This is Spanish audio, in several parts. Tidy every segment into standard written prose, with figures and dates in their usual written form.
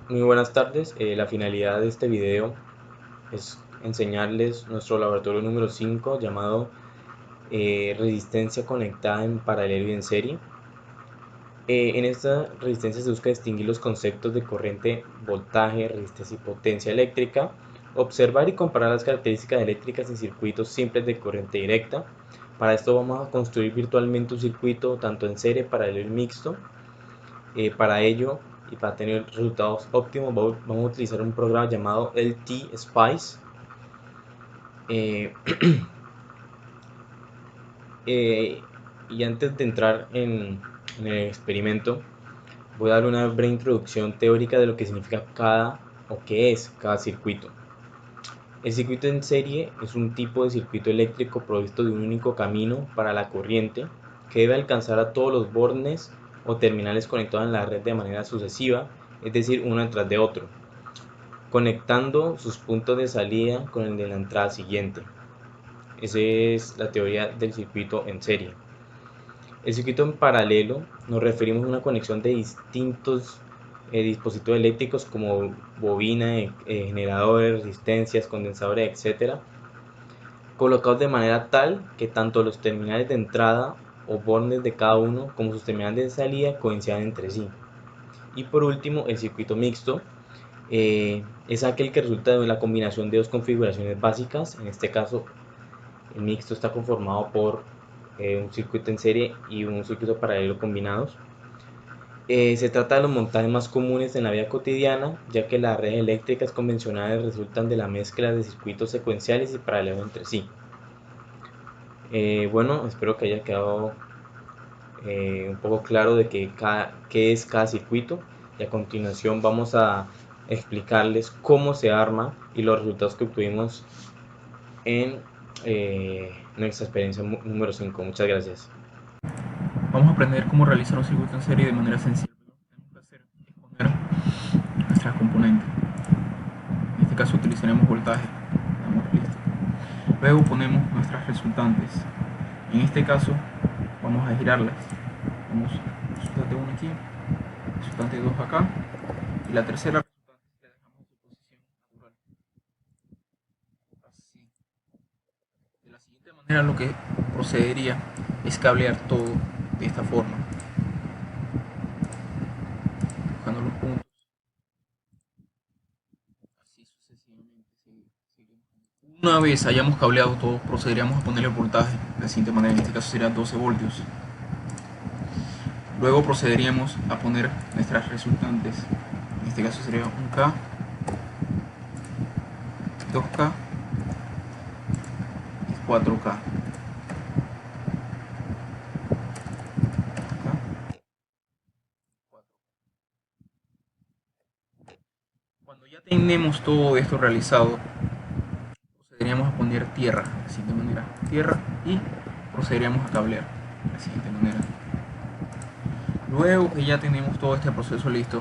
Muy buenas tardes. La finalidad de este video es enseñarles nuestro laboratorio número 5 llamado resistencia conectada en paralelo y en serie. En esta resistencia se busca distinguir los conceptos de corriente, voltaje, resistencia y potencia eléctrica, observar y comparar las características eléctricas en circuitos simples de corriente directa. Para esto vamos a construir virtualmente un circuito tanto en serie, paralelo y mixto. Para ello y para tener resultados óptimos vamos a utilizar un programa llamado LT-Spice. Eh, eh, y antes de entrar en el experimento, voy a dar una breve introducción teórica de lo que significa cada o qué es cada circuito. El circuito en serie es un tipo de circuito eléctrico provisto de un único camino para la corriente que debe alcanzar a todos los bornes o terminales conectados en la red de manera sucesiva, es decir, uno detrás de otro, conectando sus puntos de salida con el de la entrada siguiente. Esa es la teoría del circuito en serie. El circuito en paralelo nos referimos a una conexión de distintos dispositivos eléctricos como bobina, generadores, resistencias, condensadores, etcétera, colocados de manera tal que tanto los terminales de entrada o bornes de cada uno como sus terminales de salida coincidan entre sí. Y por último, el circuito mixto es aquel que resulta de la combinación de dos configuraciones básicas. En este caso, el mixto está conformado por un circuito en serie y un circuito paralelo combinados. Se trata de los montajes más comunes en la vida cotidiana, ya que las redes eléctricas convencionales resultan de la mezcla de circuitos secuenciales y paralelos entre sí. Bueno, espero que haya quedado un poco claro de qué es cada circuito, y a continuación vamos a explicarles cómo se arma y los resultados que obtuvimos en nuestra experiencia número 5. Muchas gracias. Vamos a aprender cómo realizar un circuito en serie de manera sencilla. Lo que tenemos que hacer es poner nuestras componentes. En este caso utilizaremos voltaje. Estamos listos. Luego ponemos nuestras resultantes. En este caso vamos a girarlas. Vamos resultante 1 aquí, resultante 2 acá y la tercera resultante la dejamos en su posición natural. Así. De la siguiente manera lo que procedería es cablear todo de esta forma, buscando los puntos, así sucesivamente. Una vez hayamos cableado todo, procederíamos a ponerle voltaje de la siguiente manera, en este caso sería 12 voltios. Luego procederíamos a poner nuestras resultantes, en este caso sería 1K, 2K y 4K. Cuando ya tenemos todo esto realizado, procederíamos a poner tierra de la siguiente manera, tierra, y procederíamos a cablear de la siguiente manera. Luego que ya tenemos todo este proceso listo,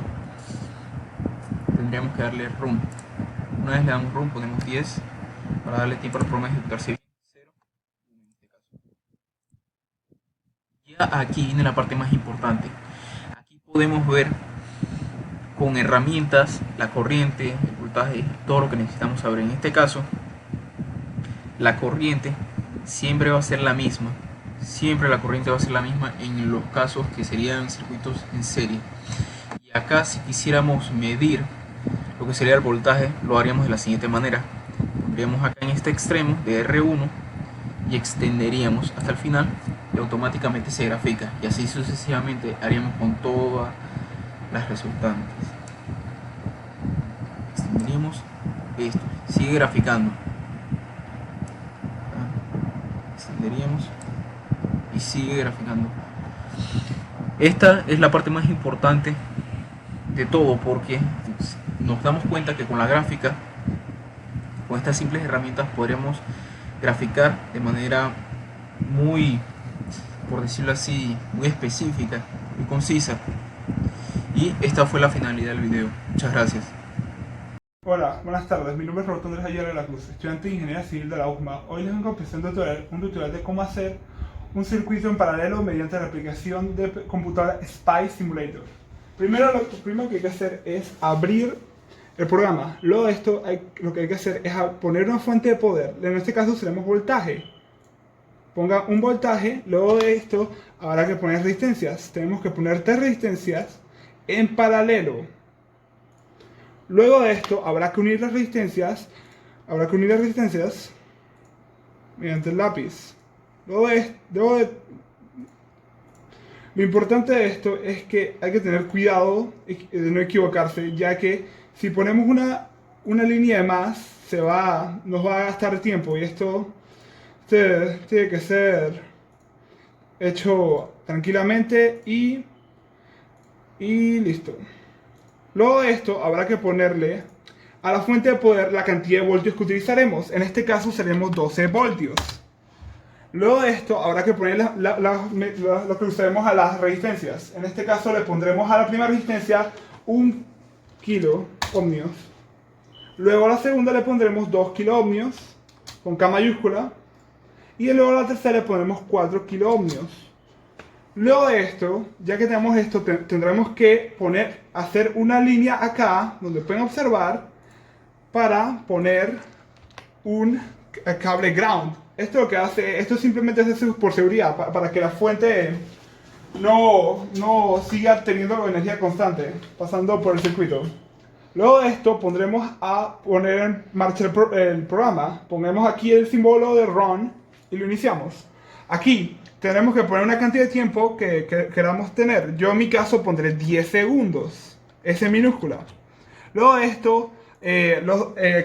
tendríamos que darle run. Una vez le damos run, ponemos 10 para darle tiempo al programa de ejecutarse bien. 0 en este caso. Ya aquí viene la parte más importante. Aquí podemos ver con herramientas la corriente, el voltaje, todo lo que necesitamos saber. En este caso, la corriente siempre va a ser la misma. Siempre la corriente va a ser la misma en los casos que serían circuitos en serie. Y acá, si quisiéramos medir lo que sería el voltaje, lo haríamos de la siguiente manera. Pondríamos acá en este extremo de R1 y extenderíamos hasta el final y automáticamente se grafica. Y así sucesivamente haríamos con todas las resultantes. Extenderíamos esto, sigue graficando. Extenderíamos y sigue graficando. Esta es la parte más importante de todo, porque nos damos cuenta que con la gráfica, con estas simples herramientas, podremos graficar de manera muy, por decirlo así, muy específica, muy concisa. Y esta fue la finalidad del video. Muchas gracias. Hola, buenas tardes. Mi nombre es Roberto Andrés Ayala de la Cruz, estudiante de Ingeniería Civil de la UCMA. Hoy les vengo a presentar un tutorial de cómo hacer un circuito en paralelo mediante la aplicación de computadora SPICE Simulator. Primero que hay que hacer es abrir el programa. Luego de esto, lo que hay que hacer es poner una fuente de poder. En este caso seremos voltaje. Ponga un voltaje. Luego de esto habrá que poner resistencias. Tenemos que poner 3 resistencias en paralelo. Luego de esto habrá que unir las resistencias. Mediante el lápiz. Lo importante de esto es que hay que tener cuidado de no equivocarse, ya que si ponemos una línea de más, nos va a gastar tiempo, y esto tiene que ser hecho tranquilamente y listo. Luego de esto habrá que ponerle a la fuente de poder la cantidad de voltios que utilizaremos. En este caso seremos 12 voltios. Luego de esto habrá que poner lo que usaremos a las resistencias. En este caso le pondremos a la primera resistencia 1 kilo ohmios. Luego a la segunda le pondremos 2 kilo ohmios con K mayúscula. Y luego a la tercera le pondremos 4 kilo ohmios. Luego de esto, ya que tenemos esto, tendremos que hacer una línea acá, donde pueden observar, para poner un cable ground. Esto simplemente es por seguridad, para que la fuente no siga teniendo energía constante, pasando por el circuito. Luego de esto pondremos a poner en marcha el programa. Pongamos aquí el símbolo de run y lo iniciamos. Aquí tenemos que poner una cantidad de tiempo que queramos tener. Yo en mi caso pondré 10 segundos, S minúscula. Luego de esto,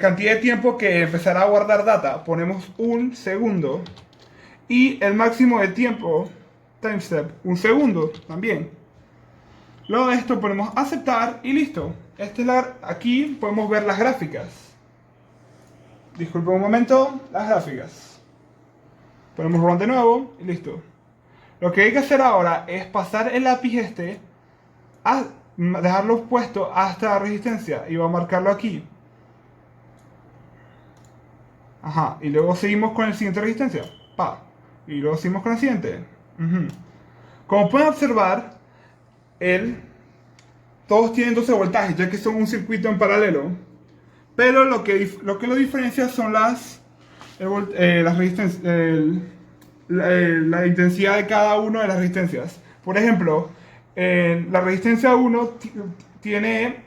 cantidad de tiempo que empezará a guardar data, ponemos 1 segundo. Y el máximo de tiempo, time step, 1 segundo también. Luego de esto ponemos aceptar y listo. Aquí podemos ver las gráficas. Disculpen un momento, las gráficas. Ponemos run de nuevo y listo. Lo que hay que hacer ahora es pasar el lápiz dejarlo puesto hasta la resistencia y va a marcarlo aquí. Ajá, y luego seguimos con el siguiente resistencia. Y luego seguimos con el siguiente. Como pueden observar, todos tienen 12 voltajes, ya que son un circuito en paralelo. Pero lo que lo diferencia son las resistencias, la intensidad de cada una de las resistencias. Por ejemplo, la resistencia 1 tiene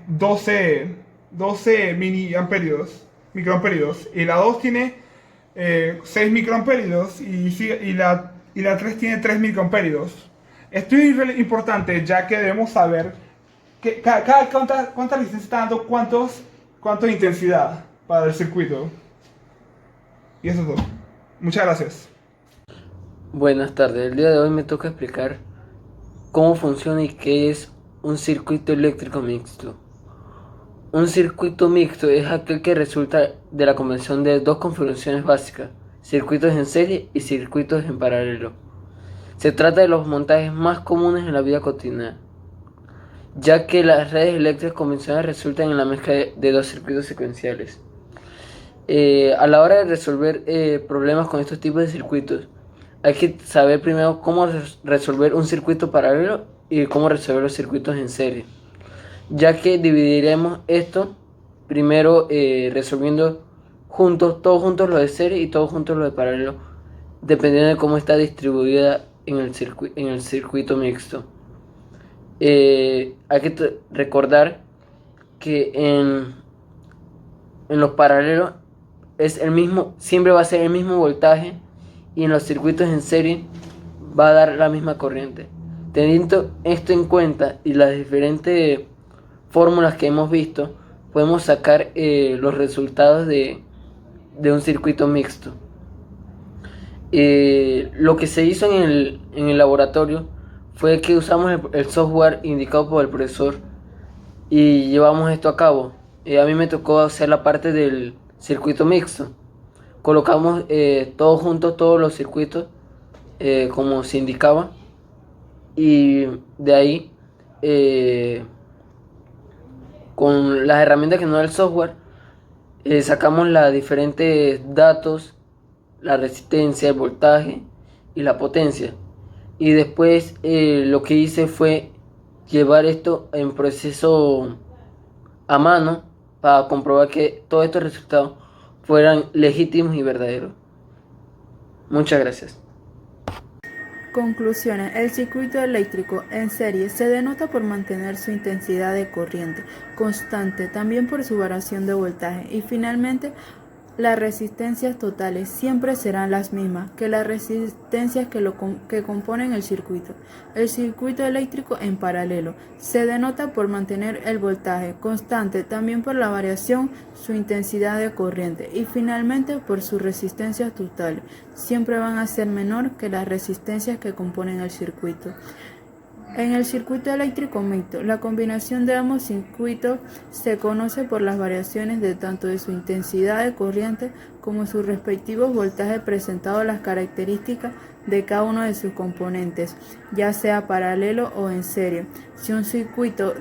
12 microamperios, y la 2 tiene 6 microamperios y la 3 tiene 3 microamperios. Esto es importante, ya que debemos saber cuánta resistencia está dando cuánto de intensidad para el circuito. Y eso es todo. Muchas gracias. Buenas tardes, el día de hoy me toca explicar cómo funciona y qué es un circuito eléctrico mixto. Un circuito mixto es aquel que resulta de la combinación de dos configuraciones básicas, circuitos en serie y circuitos en paralelo. Se trata de los montajes más comunes en la vida cotidiana, ya que las redes eléctricas convencionales resultan en la mezcla de dos circuitos secuenciales. A la hora de resolver problemas con estos tipos de circuitos, hay que saber primero cómo resolver un circuito paralelo y cómo resolver los circuitos en serie, ya que dividiremos esto primero resolviendo todos juntos lo de serie y todos juntos lo de paralelo, dependiendo de cómo está distribuida en el circuito mixto. Hay que recordar que en los paralelos siempre va a ser el mismo voltaje, y en los circuitos en serie va a dar la misma corriente. Teniendo esto en cuenta y las diferentes fórmulas que hemos visto, podemos sacar los resultados de un circuito mixto. Lo que se hizo en el laboratorio fue que usamos el software indicado por el profesor y llevamos esto a cabo. A mí me tocó hacer la parte del circuito mixto. Colocamos todos juntos, todos los circuitos, como se indicaba, y de ahí, con las herramientas que nos da el software, sacamos los diferentes datos, la resistencia, el voltaje y la potencia. Y después lo que hice fue llevar esto en proceso a mano para comprobar que todos estos resultados fueran legítimos y verdaderos. Muchas gracias. Conclusiones. El circuito eléctrico en serie se denota por mantener su intensidad de corriente constante, también por su variación de voltaje y finalmente las resistencias totales siempre serán las mismas que las resistencias que componen el circuito. El circuito eléctrico en paralelo se denota por mantener el voltaje constante, también por la variación, su intensidad de corriente y finalmente por sus resistencias totales. Siempre van a ser menor que las resistencias que componen el circuito. En el circuito eléctrico mixto, la combinación de ambos circuitos se conoce por las variaciones de tanto de su intensidad de corriente como sus respectivos voltajes presentados las características de cada uno de sus componentes, ya sea paralelo o en serie. Si un circuito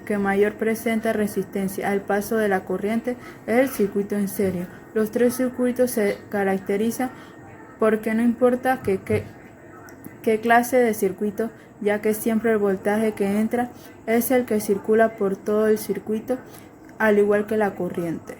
que mayor presenta resistencia al paso de la corriente es el circuito en serie. Los tres circuitos se caracterizan porque no importa qué clase de circuito, ya que siempre el voltaje que entra es el que circula por todo el circuito, al igual que la corriente.